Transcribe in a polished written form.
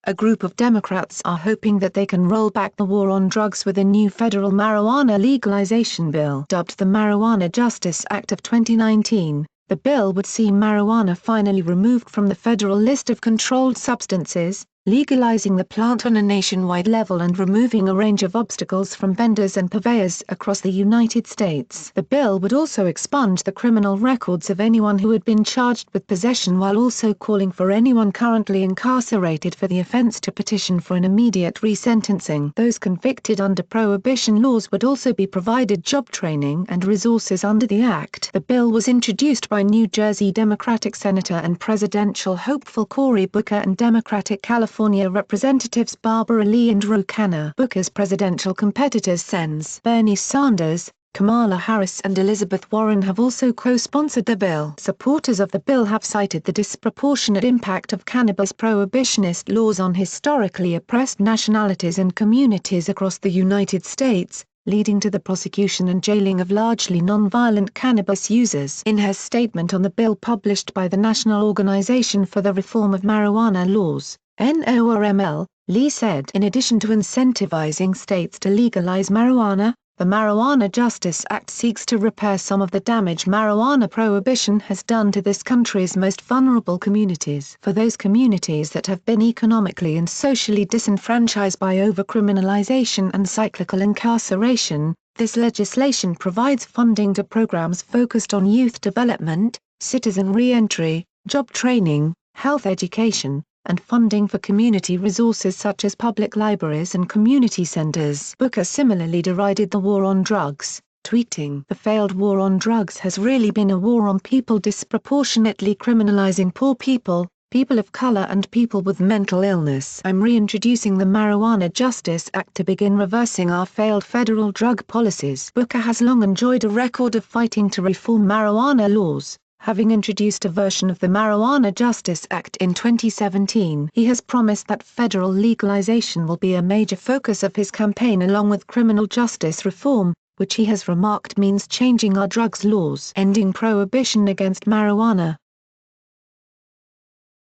a group of Democrats are hoping that they can roll back the war on drugs with a new federal marijuana legalization bill. Dubbed the Marijuana Justice Act of 2019, the bill would see marijuana finally removed from the federal list of controlled substances, legalizing the plant on a nationwide level and removing a range of obstacles from vendors and purveyors across the United States. The bill would also expunge the criminal records of anyone who had been charged with possession, while also calling for anyone currently incarcerated for the offense to petition for an immediate resentencing. Those convicted under prohibition laws would also be provided job training and resources under the act. The bill was introduced by New Jersey Democratic Senator and presidential hopeful Cory Booker and Democratic California Representatives Barbara Lee and Ro Khanna. Booker's presidential competitors Bernie Sanders, Kamala Harris and Elizabeth Warren have also co-sponsored the bill. Supporters of the bill have cited the disproportionate impact of cannabis prohibitionist laws on historically oppressed nationalities and communities across the United States, leading to the prosecution and jailing of largely non-violent cannabis users. In her statement on the bill published by the National Organization for the Reform of Marijuana Laws, NORML, Lee said, in addition to incentivizing states to legalize marijuana, the Marijuana Justice Act seeks to repair some of the damage marijuana prohibition has done to this country's most vulnerable communities. For those communities that have been economically and socially disenfranchised by overcriminalization and cyclical incarceration, this legislation provides funding to programs focused on youth development, citizen re-entry, job training, health education, and funding for community resources such as public libraries and community centers. Booker similarly derided the war on drugs, tweeting, "The failed war on drugs has really been a war on people, disproportionately criminalizing poor people, people of color and people with mental illness. I'm reintroducing the Marijuana Justice Act to begin reversing our failed federal drug policies." Booker has long enjoyed a record of fighting to reform marijuana laws, having introduced a version of the Marijuana Justice Act in 2017. He has promised that federal legalization will be a major focus of his campaign along with criminal justice reform, which he has remarked means changing our drugs laws. Ending prohibition against marijuana,